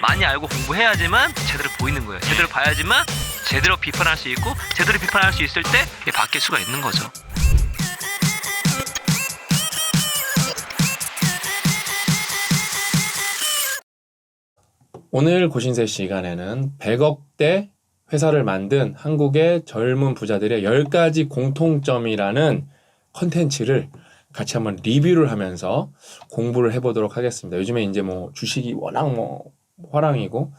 많이 알고 공부해야지만 제대로 보이는 거예요. 제대로 봐야지만 제대로 비판할 수 있고 제대로 비판할 수 있을 때 이게 바뀔 수가 있는 거죠. 오늘 고신세 시간에는 100억대 회사를 만든 한국의 젊은 부자들의 10가지 공통점이라는 컨텐츠를 같이 한번 리뷰를 하면서 공부를 해보도록 하겠습니다. 요즘에 이제 뭐 주식이 워낙 뭐 화랑이고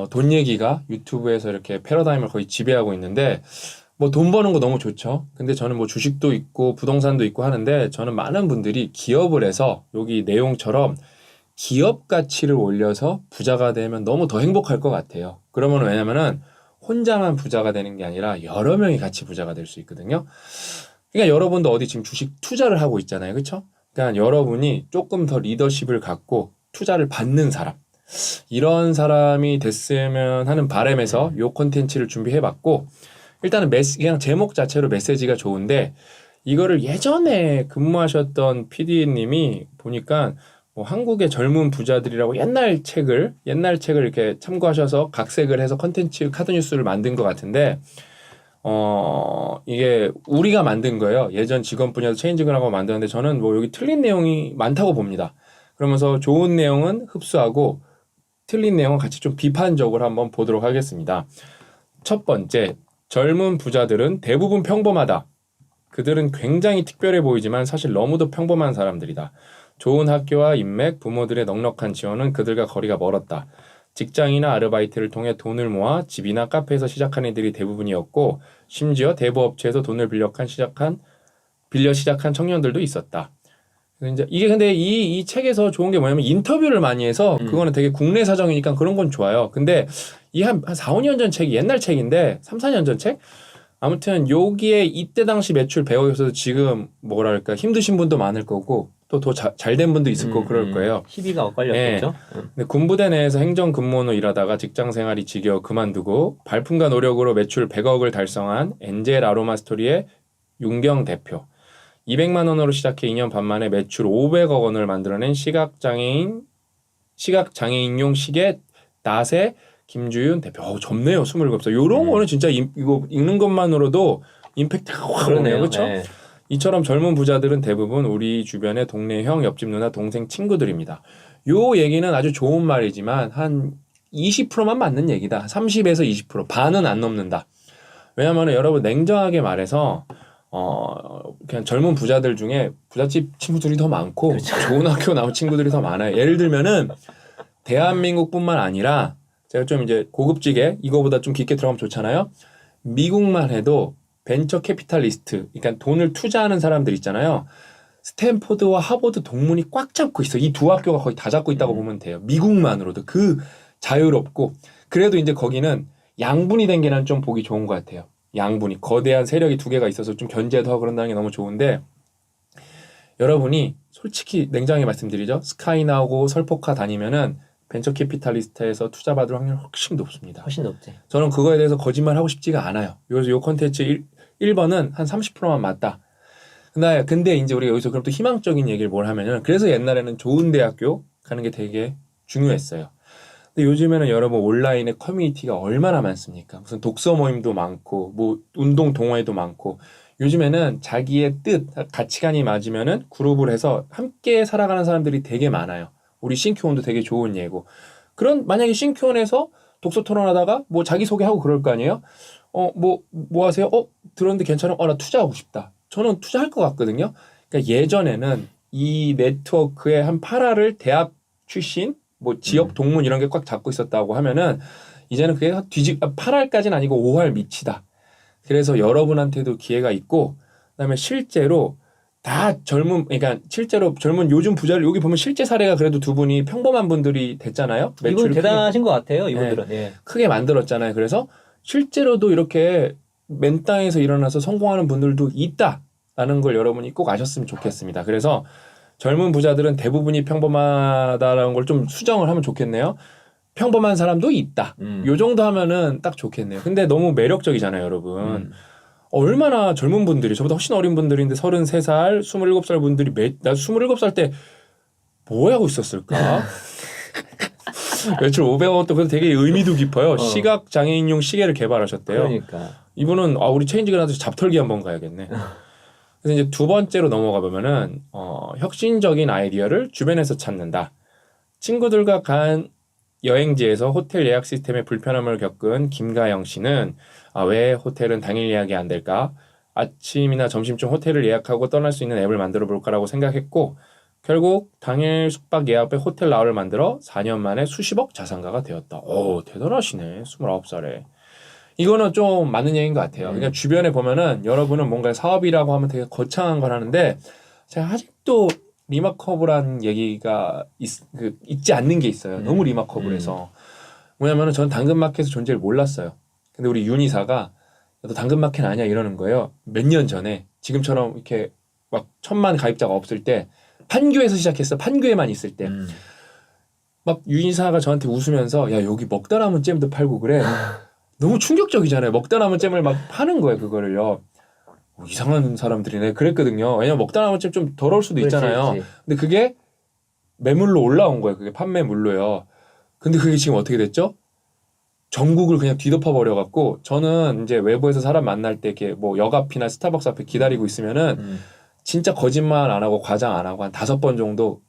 돈 얘기가 유튜브에서 이렇게 패러다임을 거의 지배하고 있는데 뭐 돈 버는 거 너무 좋죠. 근데 저는 뭐 주식도 있고 부동산도 있고 하는데 저는 많은 분들이 기업을 해서 여기 내용처럼 기업 가치를 올려서 부자가 되면 너무 더 행복할 것 같아요. 그러면 왜냐면은 혼자만 부자가 되는 게 아니라 여러 명이 같이 부자가 될 수 있거든요. 그러니까 여러분도 어디 지금 주식 투자를 하고 있잖아요. 그렇죠? 그러니까 여러분이 조금 더 리더십을 갖고 투자를 받는 사람, 이런 사람이 됐으면 하는 바람에서 요 콘텐츠를 준비해봤고, 일단은 그냥 제목 자체로 메시지가 좋은데 이거를 예전에 근무하셨던 PD님이 보니까 뭐 한국의 젊은 부자들이라고 옛날 책을 이렇게 참고하셔서 각색을 해서 컨텐츠 카드뉴스를 만든 것 같은데 이게 우리가 만든 거예요. 예전 직원 분야도 체인징을 하고 만드는데 저는 뭐 여기 틀린 내용이 많다고 봅니다. 그러면서 좋은 내용은 흡수하고 틀린 내용은 같이 좀 비판적으로 한번 보도록 하겠습니다. 첫 번째, 젊은 부자들은 대부분 평범하다. 그들은 굉장히 특별해 보이지만 사실 너무도 평범한 사람들이다. 좋은 학교와 인맥, 부모들의 넉넉한 지원은 그들과 거리가 멀었다. 직장이나 아르바이트를 통해 돈을 모아 집이나 카페에서 시작한 이들이 대부분이었고 심지어 대부업체에서 돈을 빌려 시작한 청년들도 있었다. 이제 이게 근데 이 책에서 좋은 게 뭐냐면 인터뷰를 많이 해서 그거는 되게 국내 사정이니까 그런 건 좋아요. 근데 이 한 4, 5년 전 책이 옛날 책인데 3, 4년 전 책? 아무튼 여기에 이때 당시 매출 100억이었어도 지금 뭐랄까 힘드신 분도 많을 거고 또 더 잘된 분도 있을 거고 그럴 거예요. 희비가 엇갈렸겠죠. 네. 근데 군부대 내에서 행정 근무원으로 일하다가 직장 생활이 지겨워 그만두고 발품과 노력으로 매출 100억을 달성한 엔젤 아로마 스토리의 윤경 대표. 200만 원으로 시작해 2년 반 만에 매출 500억 원을 만들어낸 시각장애인용 시계 낫의 김주윤 대표. 젊네요. 27살. 요런 거는 진짜 이거 읽는 것만으로도 임팩트가 확 오네요. 그렇죠? 네. 이처럼 젊은 부자들은 대부분 우리 주변의 동네 형, 옆집 누나, 동생, 친구들입니다. 요 얘기는 아주 좋은 말이지만 한 20%만 맞는 얘기다. 30에서 20%. 반은 안 넘는다. 왜냐하면 여러분 냉정하게 말해서 그냥 젊은 부자들 중에 부잣집 친구들이 더 많고 그렇죠. 좋은 학교 나온 친구들이 더 많아요. 예를 들면은 대한민국뿐만 아니라 제가 좀 이제 고급지게 이거보다 좀 깊게 들어가면 좋잖아요. 미국만 해도 벤처 캐피탈리스트, 그러니까 돈을 투자하는 사람들 있잖아요. 스탠포드와 하버드 동문이 꽉 잡고 있어. 이 두 학교가 거의 다 잡고 있다고 보면 돼요. 미국만으로도 그 자유롭고 그래도 이제 거기는 양분이 된 게 난 좀 보기 좋은 것 같아요. 양분이 거대한 세력이 두 개가 있어서 좀 견제도 하고 그런다는 게 너무 좋은데 여러분이 솔직히 냉정하게 말씀드리죠. 스카이나하고 설포카 다니면은 벤처 캐피탈리스트에서 투자 받을 확률이 훨씬 높습니다. 훨씬 높지. 저는 그거에 대해서 거짓말하고 싶지가 않아요. 그래서 요 콘텐츠 1번은 한 30%만 맞다. 근데 이제 우리가 여기서 그럼 또 희망적인 얘기를 뭘 하면은 그래서 옛날에는 좋은 대학교 가는 게 되게 중요했어요. 근데 요즘에는 여러분 온라인에 커뮤니티가 얼마나 많습니까? 무슨 독서 모임도 많고 뭐 운동 동호회도 많고 요즘에는 자기의 뜻, 가치관이 맞으면은 그룹을 해서 함께 살아가는 사람들이 되게 많아요. 우리 싱큐온도 되게 좋은 예고. 만약에 싱큐온에서 독서 토론하다가 뭐 자기소개하고 그럴 거 아니에요? 뭐 하세요? 들었는데 괜찮아? 나 투자하고 싶다. 저는 투자할 것 같거든요. 그러니까 예전에는 이 네트워크의 한 8화를 대학 출신, 뭐 지역 동문 이런 게 꽉 잡고 있었다고 하면은 이제는 그게 8화까지는 아니고 5화 미치다. 그래서 여러분한테도 기회가 있고 그다음에 실제로 그러니까 실제로 젊은 요즘 부자를 여기 보면 실제 사례가 그래도 두 분이 평범한 분들이 됐잖아요. 이분 대단하신 것 같아요. 이분들은. 네, 크게 만들었잖아요. 그래서 실제로도 이렇게 맨 땅에서 일어나서 성공하는 분들도 있다라는 걸 여러분이 꼭 아셨으면 좋겠습니다. 그래서 젊은 부자들은 대부분이 평범하다라는 걸 좀 수정을 하면 좋겠네요. 평범한 사람도 있다. 요 정도 하면은 딱 좋겠네요. 근데 너무 매력적이잖아요, 여러분. 얼마나 젊은 분들이 저보다 훨씬 어린 분들인데 33살, 27살 분들이 나 27살 때 뭐 하고 있었을까? 매출 500억 또 되게 의미도 깊어요. 시각 장애인용 시계를 개발하셨대요. 그러니까. 이분은 우리 체인지가 나서 잡털기 한번 가야겠네. 그래서 이제 두 번째로 넘어가 보면은 혁신적인 아이디어를 주변에서 찾는다. 친구들과 간 여행지에서 호텔 예약 시스템에 불편함을 겪은 김가영 씨는 왜 호텔은 당일 예약이 안 될까? 아침이나 점심쯤 호텔을 예약하고 떠날 수 있는 앱을 만들어 볼까라고 생각했고 결국 당일 숙박 예약 앱 호텔 나우를 만들어 4년 만에 수십억 자산가가 되었다. 오, 대단하시네. 29살에. 이거는 좀 맞는 얘기인 것 같아요. 그러니까 주변에 보면은 여러분은 뭔가 사업이라고 하면 되게 거창한 걸 하는데 제가 아직도 리마커블한 얘기가 있지 않는 게 있어요. 너무 리마커블해서. 뭐냐면은 전 당근마켓의 존재를 몰랐어요. 근데 우리 윤이사가 너 당근마켓 아니야 이러는 거예요. 몇 년 전에 지금처럼 이렇게 막 1000만 가입자가 없을 때 판교에서 시작했어. 판교에만 있을 때. 막 윤이사가 저한테 웃으면서 야 여기 먹다 남은 잼도 팔고 그래. 너무 충격적이잖아요. 먹다 남은 잼을 막 파는 거예요. 그거를요. 이상한 사람들이네. 그랬거든요. 왜냐면 먹다 남은 잼 좀 더러울 수도 있잖아요. 그렇지. 근데 그게 매물로 올라온 거예요. 그게 판매물로요. 근데 그게 지금 어떻게 됐죠? 전국을 그냥 뒤덮어 버려갖고 저는 이제 외부에서 사람 만날 때 이렇게 뭐 역 앞이나 스타벅스 앞에 기다리고 있으면은 진짜 거짓말 안 하고 과장 안 하고 한 5번 정도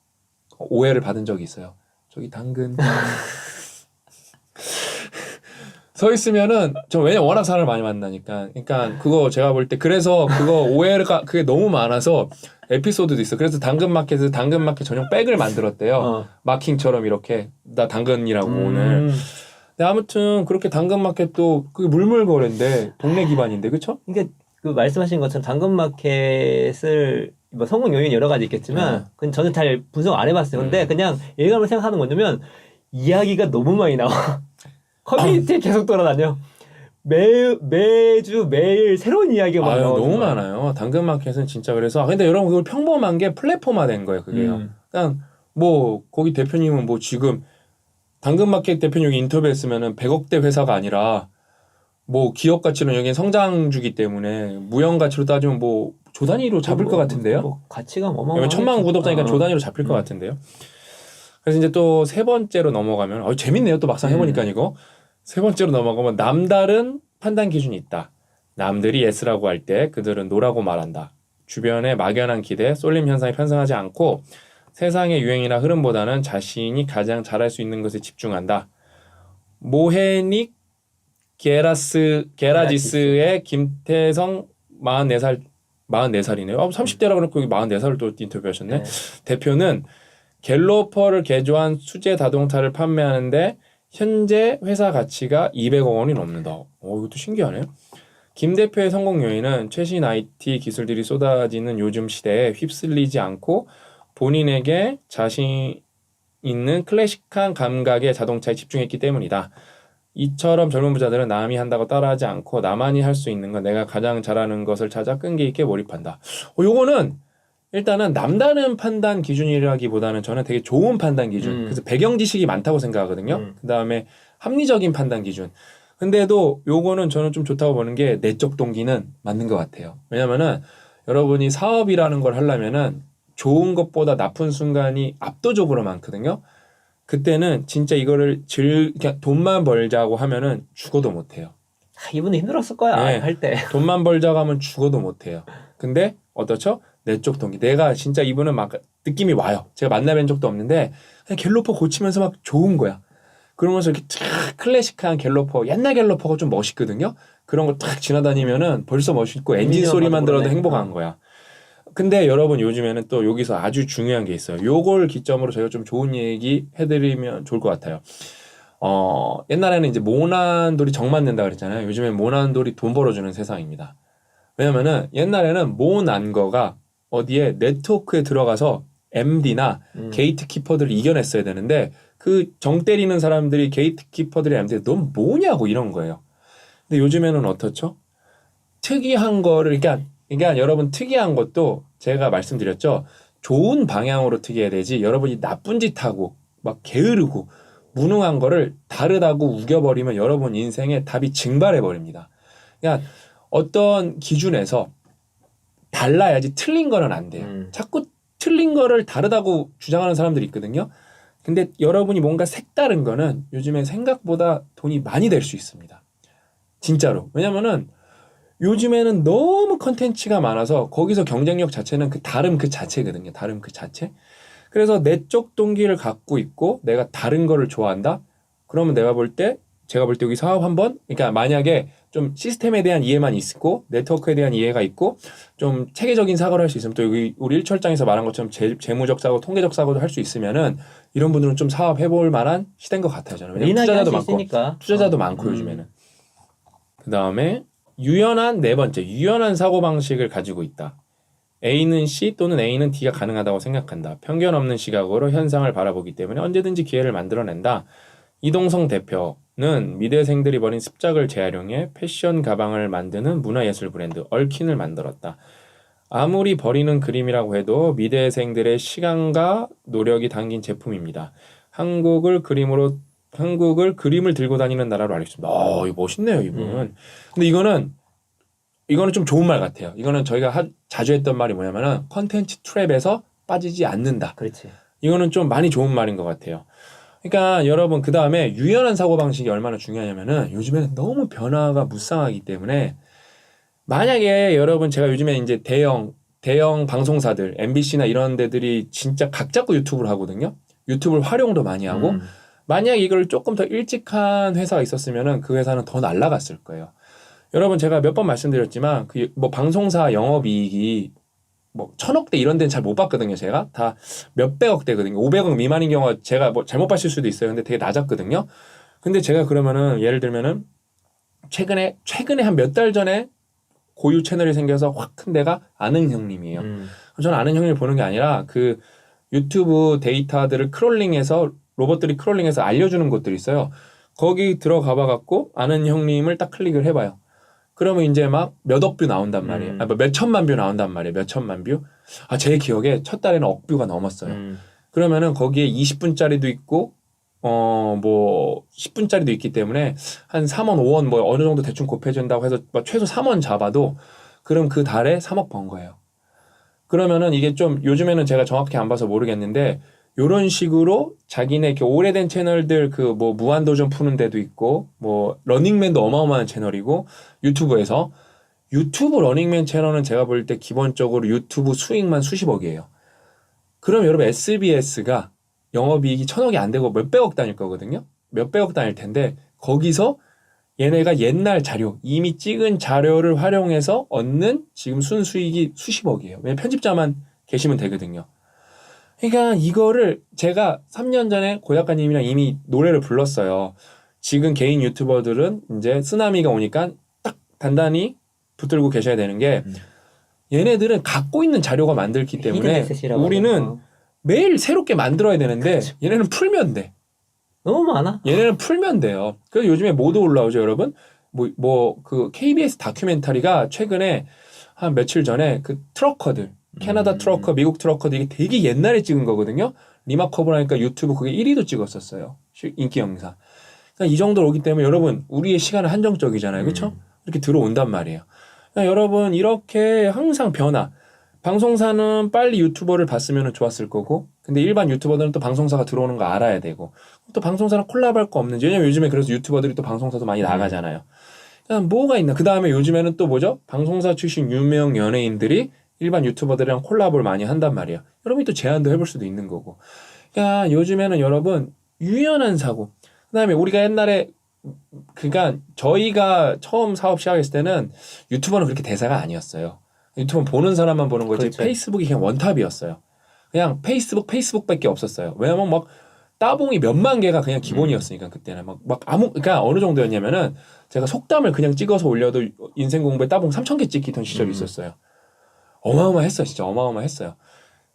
오해를 받은 적이 있어요. 저기 당근 서 있으면은 저 왜냐 워낙 사람을 많이 만나니까 그러니까 그거 제가 볼 때 그래서 그거 오해가 그게 너무 많아서 에피소드도 있어. 그래서 당근마켓에서 당근마켓 전용 백을 만들었대요. 마킹처럼 이렇게 나 당근이라고 오늘. 근데 아무튼 그렇게 당근마켓도 그게 물물거래인데 동네 기반인데 그렇죠? 그러니까 그 말씀하신 것처럼 당근마켓을 뭐 성공 요인 여러 가지 있겠지만 그건 저는 잘 분석 안 해봤어요. 근데 그냥 일감을 생각하는 거냐면 이야기가 너무 많이 나와. 커뮤니티에 계속 돌아다녀. 매주 매일 새로운 이야기가 막 나와. 너무 많아요. 당근마켓은 진짜 그래서 근데 여러분 그걸 평범한 게 플랫폼화된 거예요. 그게요. 그냥 뭐 거기 대표님은 뭐 지금 당근마켓 대표님이 인터뷰했으면은 100억대 회사가 아니라 뭐 기업 가치는 여기 성장주기 때문에 무형 가치로 따지면 뭐 조 단위로 잡을 것 같은데요. 뭐 가치가 어마어마하게 1000만 구독자니까 조 단위로 잡힐 것 같은데요. 그래서 이제 또 세 번째로 넘어가면 재밌네요. 또 막상 해보니까 이거 세 번째로 넘어가면 남다른 판단 기준이 있다. 남들이 예스라고 할 때 그들은 노라고 말한다. 주변의 막연한 기대, 쏠림 현상에 편승하지 않고 세상의 유행이나 흐름보다는 자신이 가장 잘할 수 있는 것에 집중한다. 모헤닉 게라지스의 김태성 44살이네요. 30대라고 그러고 44살을 또 인터뷰하셨네. 네. 대표는 갤로퍼를 개조한 수제 자동차를 판매하는데 현재 회사 가치가 200억 원이 넘는다. 이것도 신기하네요. 김 대표의 성공 요인은 최신 IT 기술들이 쏟아지는 요즘 시대에 휩쓸리지 않고 본인에게 자신 있는 클래식한 감각의 자동차에 집중했기 때문이다. 이처럼 젊은 부자들은 남이 한다고 따라하지 않고 나만이 할 수 있는 건 내가 가장 잘하는 것을 찾아 끈기 있게 몰입한다. 요거는 일단은 남다른 판단 기준이라기보다는 저는 되게 좋은 판단 기준. 그래서 배경 지식이 많다고 생각하거든요. 그다음에 합리적인 판단 기준. 근데도 요거는 저는 좀 좋다고 보는 게 내적 동기는 맞는 것 같아요. 왜냐면은 여러분이 사업이라는 걸 하려면은 좋은 것보다 나쁜 순간이 압도적으로 많거든요. 그때는 진짜 이거를 그냥 돈만 벌자고 하면은 죽어도 못해요. 이분은 힘들었을 거야. 네. 할 때. 돈만 벌자고 하면 죽어도 못해요. 근데 어떻죠? 내적 동기. 내가 진짜 이분은 막 느낌이 와요. 제가 만나뵌 적도 없는데 그냥 갤로퍼 고치면서 막 좋은 거야. 그러면서 이렇게 탁 클래식한 갤로퍼, 옛날 갤로퍼가 좀 멋있거든요. 그런 거 탁 지나다니면은 벌써 멋있고 엔진 소리만 들어도 행복한 거야. 근데 여러분 요즘에는 또 여기서 아주 중요한 게 있어요. 요걸 기점으로 저희가 좀 좋은 얘기 해드리면 좋을 것 같아요. 옛날에는 이제 모난돌이 정 맞는다 그랬잖아요. 요즘엔 모난돌이 돈 벌어주는 세상입니다. 왜냐면은 옛날에는 모난 거가 어디에 네트워크에 들어가서 MD나 게이트키퍼들을 이겨냈어야 되는데 그 정 때리는 사람들이 게이트키퍼들이 MD 넌 뭐냐고 이런 거예요. 근데 요즘에는 어떻죠? 특이한 거를 그러니까 여러분 특이한 것도 제가 말씀드렸죠. 좋은 방향으로 특이해야 되지 여러분이 나쁜 짓 하고 막 게으르고 무능한 거를 다르다고 우겨버리면 여러분 인생의 답이 증발해버립니다. 그러니까 어떤 기준에서 달라야지 틀린 거는 안 돼요. 자꾸 틀린 거를 다르다고 주장하는 사람들이 있거든요. 근데 여러분이 뭔가 색다른 거는 요즘에 생각보다 돈이 많이 될 수 있습니다. 진짜로. 왜냐면은 요즘에는 너무 컨텐츠가 많아서 거기서 경쟁력 자체는 그 다름 그 자체거든요. 다름 그 자체. 그래서 내적 동기를 갖고 있고 내가 다른 거를 좋아한다? 그러면 제가 볼 때 여기 사업 한번, 그러니까 만약에 좀 시스템에 대한 이해만 있고 네트워크에 대한 이해가 있고 좀 체계적인 사고를 할 수 있으면 또 여기 우리 일철장에서 말한 것처럼 재무적 사고, 통계적 사고도 할 수 있으면은 이런 분들은 좀 사업 해볼 만한 시대인 것 같아요. 저는. 왜냐면 투자자도 많고, 투자자도 많고 요즘에는. 그 다음에 네 번째, 유연한 사고 방식을 가지고 있다. A는 C 또는 A는 D가 가능하다고 생각한다. 편견 없는 시각으로 현상을 바라보기 때문에 언제든지 기회를 만들어낸다. 이동성 대표는 미대생들이 벌인 습작을 재활용해 패션 가방을 만드는 문화예술 브랜드 얼킨을 만들었다. 아무리 버리는 그림이라고 해도 미대생들의 시간과 노력이 담긴 제품입니다. 한국을 그림을 들고 다니는 나라로 알고 있습니다. 이거 멋있네요, 이분. 근데 이거는 좀 좋은 말 같아요. 이거는 저희가 자주 했던 말이 뭐냐면은 컨텐츠 트랩에서 빠지지 않는다. 그렇지. 이거는 좀 많이 좋은 말인 것 같아요. 그러니까 여러분 그 다음에 유연한 사고방식이 얼마나 중요하냐면은 요즘에는 너무 변화가 무쌍하기 때문에 만약에 여러분 제가 요즘에 이제 대형 방송사들 MBC나 이런 데들이 진짜 각 잡고 유튜브를 하거든요. 유튜브를 활용도 많이 하고 만약 이걸 조금 더 일찍 한 회사가 있었으면은 그 회사는 더 날아갔을 거예요. 여러분 제가 몇 번 말씀드렸지만 그 뭐 방송사 영업이익이 뭐 1,000억대 이런 데는 잘 못 봤거든요. 제가 다 몇백억대거든요. 500억 미만인 경우가 제가 뭐 잘못 봤을 수도 있어요. 근데 되게 낮았거든요. 근데 제가 그러면은 예를 들면은 최근에 한 몇 달 전에 고유 채널이 생겨서 확 큰 데가 아는 형님이에요. 저는 아는 형님을 보는 게 아니라 그 유튜브 데이터들을 로봇들이 크롤링해서 알려주는 곳들이 있어요. 거기 들어가 봐갖고 아는 형님을 딱 클릭을 해봐요. 그러면 이제 막 몇억 뷰 나온단 말이에요. 몇 천만 뷰 나온단 말이에요. 몇 천만 뷰. 제 기억에 첫 달에는 억 뷰가 넘었어요. 그러면은 거기에 20분짜리도 있고, 뭐 10분짜리도 있기 때문에 한 3원, 5원 뭐 어느 정도 대충 곱해준다고 해서 최소 3원 잡아도 그럼 그 달에 3억 번 거예요. 그러면은 이게 좀 요즘에는 제가 정확히 안 봐서 모르겠는데 요런 식으로 자기네 이렇게 오래된 채널들 그 뭐 무한도전 푸는 데도 있고 뭐 러닝맨도 어마어마한 채널이고 유튜브 러닝맨 채널은 제가 볼 때 기본적으로 유튜브 수익만 수십억이에요. 그럼 여러분 SBS가 영업이익이 1,000억이 안 되고 몇백억 단일 거거든요. 몇백억 단일 텐데 거기서 얘네가 옛날 자료, 이미 찍은 자료를 활용해서 얻는 지금 순수익이 수십억이에요. 왜냐면 편집자만 계시면 되거든요. 그러니까 이거를 제가 3년 전에 고 작가님이랑 이미 노래를 불렀어요. 지금 개인 유튜버들은 이제 쓰나미가 오니까 딱 단단히 붙들고 계셔야 되는 게 얘네들은 갖고 있는 자료가 많들기 때문에 우리는 매일 새롭게 만들어야 되는데 얘네는 풀면 돼. 너무 많아. 얘네는 풀면 돼요. 그래서 요즘에 뭐도 올라오죠, 여러분? 그 KBS 다큐멘터리가 최근에 한 며칠 전에 그 트러커들 캐나다 트러커, 미국 트러커들 이게 되게 옛날에 찍은 거거든요. 리마커블 하니까 유튜브 그게 1위도 찍었었어요. 인기 영상. 그러니까 이 정도로 오기 때문에 여러분 우리의 시간은 한정적이잖아요. 그렇죠? 이렇게 들어온단 말이에요. 그러니까 여러분 이렇게 항상 변화. 방송사는 빨리 유튜버를 봤으면 좋았을 거고 근데 일반 유튜버들은 또 방송사가 들어오는 거 알아야 되고 또 방송사랑 콜라보할 거 없는지 왜냐면 요즘에 그래서 유튜버들이 또 방송사도 많이 나가잖아요. 그러니까 뭐가 있나. 그 다음에 요즘에는 또 뭐죠? 방송사 출신 유명 연예인들이 일반 유튜버들이랑 콜라보를 많이 한단 말이에요. 여러분이 또 제안도 해볼 수도 있는 거고. 그러니까 요즘에는 여러분 유연한 사고. 그 다음에 우리가 옛날에 그러니까 저희가 처음 사업 시작했을 때는 유튜버는 그렇게 대사가 아니었어요. 유튜브는 보는 사람만 보는 거지. 그렇죠. 페이스북이 그냥 원탑이었어요. 그냥 페이스북밖에 없었어요. 왜냐면 막 따봉이 몇만 개가 그냥 기본이었으니까 그때는 그러니까 어느 정도였냐면은 제가 속담을 그냥 찍어서 올려도 인생 공부에 따봉 3,000개 찍히던 시절이 있었어요. 어마어마했어요. 진짜 어마어마했어요.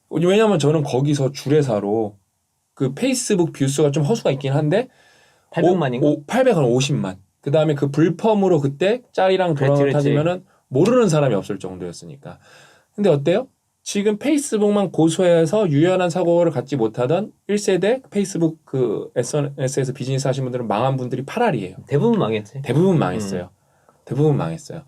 왜냐면 저는 거기서 주례사로 그 페이스북 뷰수가 좀 허수가 있긴 한데 800만인가? 850만. 그 다음에 그 불펌으로 그때 짤이랑 돌아가 타지면은 모르는 사람이 없을 정도였으니까. 근데 어때요? 지금 페이스북만 고소해서 유연한 사고를 갖지 못하던 1세대 페이스북 그 SNS에서 비즈니스 하신 분들은 망한 분들이 8알이에요. 대부분 망했지. 대부분 망했어요. 대부분 망했어요.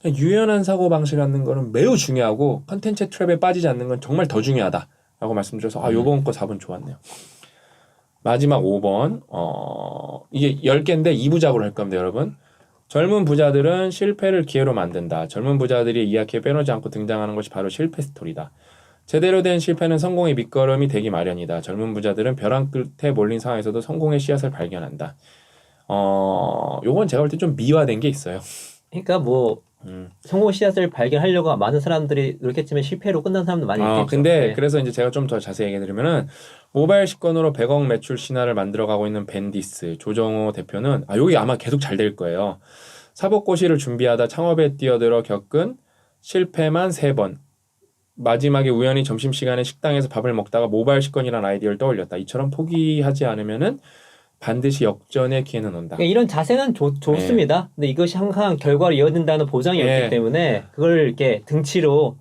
유연한 사고 방식이라는 거는 매우 중요하고 컨텐츠 트랩에 빠지지 않는 건 정말 더 중요하다라고 말씀드려서 요번 거 4번 좋았네요. 마지막 5번. 이게 10개인데 2부작으로 할 겁니다, 여러분. 젊은 부자들은 실패를 기회로 만든다. 젊은 부자들이 이야기에 빼놓지 않고 등장하는 것이 바로 실패 스토리다. 제대로 된 실패는 성공의 밑거름이 되기 마련이다. 젊은 부자들은 벼랑 끝에 몰린 상황에서도 성공의 씨앗을 발견한다. 요건 제가 볼 때 좀 미화된 게 있어요. 그러니까 뭐 성공 씨앗을 발견하려고 많은 사람들이 노력했지만 실패로 끝난 사람도 많이 있겠죠. 근데 네. 그래서 이제 제가 좀 더 자세히 얘기해 드리면은 모바일 식권으로 100억 매출 신화를 만들어가고 있는 밴디스 조정호 대표는 여기 아마 계속 잘 될 거예요. 사법고시를 준비하다 창업에 뛰어들어 겪은 실패만 3번. 마지막에 우연히 점심시간에 식당에서 밥을 먹다가 모바일 식권이라는 아이디어를 떠올렸다. 이처럼 포기하지 않으면은 반드시 역전의 기회는 온다. 그러니까 이런 자세는 좋습니다. 근데 이것이 항상 결과로 이어진다는 보장이 없기 때문에 그걸 이렇게 등치로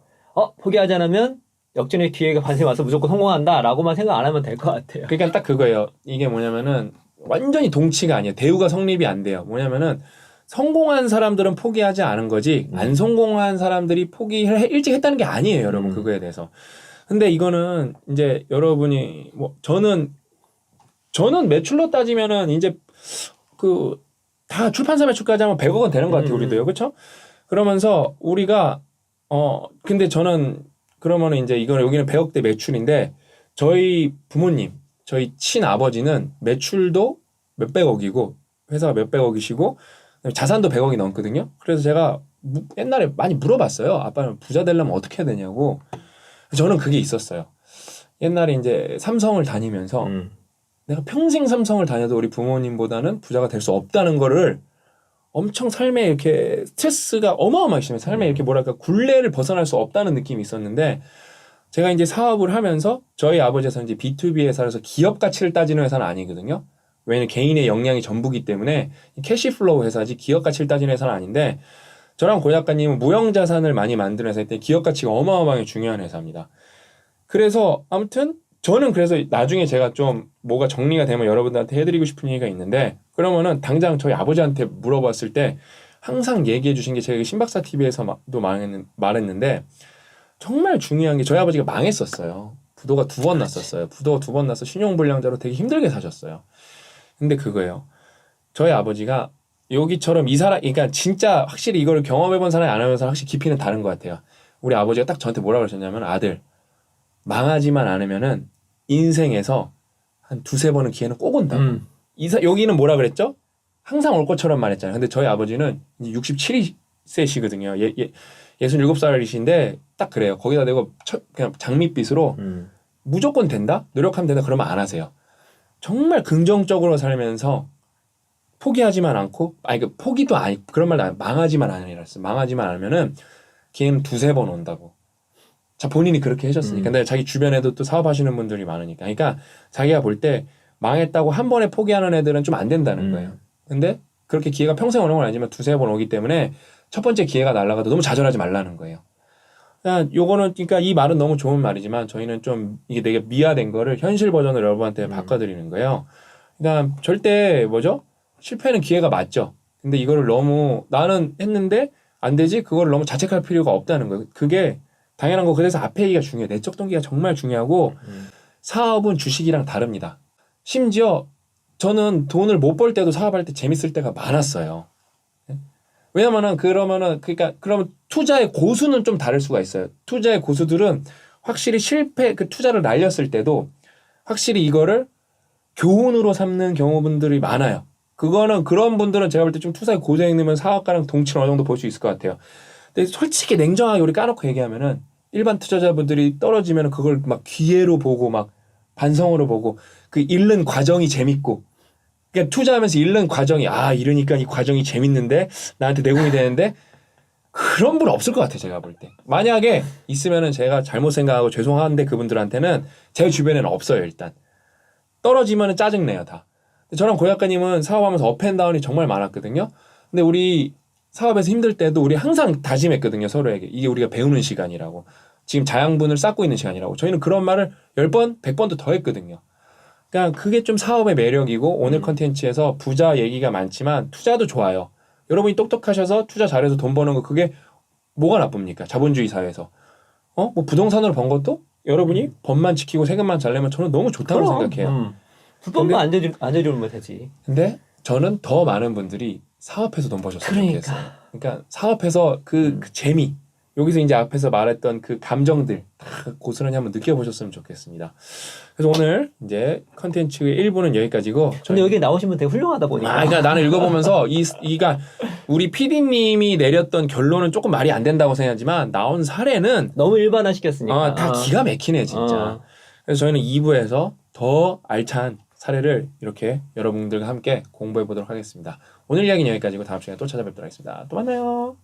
포기하지 않으면 역전의 기회가 반드시 와서 무조건 성공한다라고만 생각 안 하면 될 것 같아요. 그러니까 딱 그거예요. 이게 뭐냐면은 완전히 동치가 아니에요. 대우가 성립이 안 돼요. 뭐냐면은 성공한 사람들은 포기하지 않은 거지 안 성공한 사람들이 포기를 일찍 했다는 게 아니에요, 여러분. 그거에 대해서. 근데 이거는 이제 여러분이 뭐 저는 매출로 따지면은 이제 그 다 출판사 매출까지 하면 100억은 되는 것 같아요, 우리도요. 그렇죠? 그러면서 우리가 근데 저는 그러면은 이제 이거는 여기는 100억대 매출인데 저희 부모님, 저희 친아버지는 매출도 몇백억이고 회사가 몇백억이시고 자산도 100억이 넘거든요. 그래서 제가 옛날에 많이 물어봤어요. 아빠는 부자 되려면 어떻게 해야 되냐고. 저는 그게 있었어요. 옛날에 이제 삼성을 다니면서 내가 평생 삼성을 다녀도 우리 부모님보다는 부자가 될 수 없다는 거를 엄청 삶에 이렇게 스트레스가 어마어마하게 심해요. 삶에 이렇게 뭐랄까 굴레를 벗어날 수 없다는 느낌이 있었는데 제가 이제 사업을 하면서 저희 아버지에서 이제 B2B 회사라서 기업 가치를 따지는 회사는 아니거든요. 왜냐면 개인의 역량이 전부기 때문에 캐시플로우 회사지 기업 가치를 따지는 회사는 아닌데 저랑 고 작가님은 무형자산을 많이 만드는 회사일 때 기업 가치가 어마어마하게 중요한 회사입니다. 그래서 아무튼 저는 그래서 나중에 제가 좀 뭐가 정리가 되면 여러분들한테 해드리고 싶은 얘기가 있는데 그러면은 당장 저희 아버지한테 물어봤을 때 항상 얘기해 주신 게 제가 신박사 TV에서도 말했는데 정말 중요한 게 저희 아버지가 망했었어요. 부도가 2번 났었어요. 부도가 2번 나서 신용불량자로 되게 힘들게 사셨어요. 근데 그거예요. 저희 아버지가 여기처럼 이 사람, 그러니까 진짜 확실히 이걸 경험해본 사람이 안 하면서 확실히 깊이는 다른 것 같아요. 우리 아버지가 딱 저한테 뭐라고 그러셨냐면 아들 망하지만 않으면은 인생에서 한 2-3번은 기회는 꼭 온다고. 여기는 뭐라 그랬죠? 항상 올 것처럼 말했잖아요. 근데 저희 아버지는 이제 67세시거든요. 67살이신데 딱 그래요. 거기다 대고 그냥 장밋빛으로 무조건 된다? 노력하면 된다? 그러면 안 하세요. 정말 긍정적으로 살면서 포기하지만 않고 포기도 아니 그런 말도 망하지만 않으라서 망하지만 않으면은 기회는 2-3번 온다고. 자 본인이 그렇게 하셨으니까. 근데 자기 주변에도 또 사업하시는 분들이 많으니까. 그러니까 자기가 볼 때 망했다고 한 번에 포기하는 애들은 좀 안 된다는 거예요. 근데 그렇게 기회가 평생 오는 건 아니지만 2-3번 오기 때문에 첫 번째 기회가 날아가도 너무 좌절하지 말라는 거예요. 요거는 그러니까 이 말은 너무 좋은 말이지만 저희는 좀 이게 되게 미화된 거를 현실 버전으로 여러분한테 바꿔드리는 거예요. 그러니까 절대 실패는 기회가 맞죠. 근데 이거를 너무 나는 했는데 안 되지 그걸 너무 자책할 필요가 없다는 거예요. 그게 당연한 거. 그래서 앞에 얘기가 중요해요. 내적 동기가 정말 중요하고 사업은 주식이랑 다릅니다. 심지어 저는 돈을 못 벌 때도 사업할 때 재밌을 때가 많았어요. 왜냐면은 그러면 투자의 고수는 좀 다를 수가 있어요. 투자의 고수들은 확실히 그 투자를 날렸을 때도 확실히 이거를 교훈으로 삼는 경우분들이 많아요. 그런 분들은 제가 볼 때 좀 투자에 고생이 되면 사업가랑 동치를 어느 정도 볼 수 있을 것 같아요. 근데 솔직히 냉정하게 우리 까놓고 얘기하면은 일반 투자자분들이 떨어지면은 그걸 막 기회로 보고 막 반성으로 보고 그 잃는 과정이 재밌고 그러니까 투자하면서 잃는 과정이 이러니까 이 과정이 재밌는데 나한테 내공이 되는데 그런 분 없을 것 같아요. 제가 볼 때. 만약에 있으면은 제가 잘못 생각하고 죄송한데 그분들한테는 제 주변에는 없어요. 일단. 떨어지면은 짜증내요. 다. 저랑 고 작가님은 사업하면서 업앤다운이 정말 많았거든요. 근데 우리 사업에서 힘들 때도 우리 항상 다짐했거든요. 서로에게. 이게 우리가 배우는 시간이라고. 지금 자양분을 쌓고 있는 시간이라고. 저희는 그런 말을 10번, 100번도 더 했거든요. 그러니까 그게 좀 사업의 매력이고 오늘 컨텐츠에서 부자 얘기가 많지만 투자도 좋아요. 여러분이 똑똑하셔서 투자 잘해서 돈 버는 거 그게 뭐가 나쁩니까? 자본주의 사회에서. 뭐 부동산으로 번 것도 여러분이 법만 지키고 세금만 잘 내면 저는 너무 좋다고 생각해요. 불법만 안 저지르면 되지. 근데 저는 더 많은 분들이 사업해서 돈 버셨으면 좋겠어요. 그러니까 사업해서 그 재미, 여기서 이제 앞에서 말했던 그 감정들 다 고스란히 한번 느껴보셨으면 좋겠습니다. 그래서 오늘 이제 컨텐츠의 1부는 여기까지고. 근데 여기 나오신 분 되게 훌륭하다 보니까. 그러니까 나는 읽어보면서 이가 우리 PD님이 내렸던 결론은 조금 말이 안 된다고 생각하지만 나온 사례는 너무 일반화시켰으니까. 다 기가 막히네 진짜. 그래서 저희는 2부에서 더 알찬 사례를 이렇게 여러분들과 함께 공부해 보도록 하겠습니다. 오늘 이야기는 여기까지고 다음 시간에 또 찾아뵙도록 하겠습니다. 또 만나요.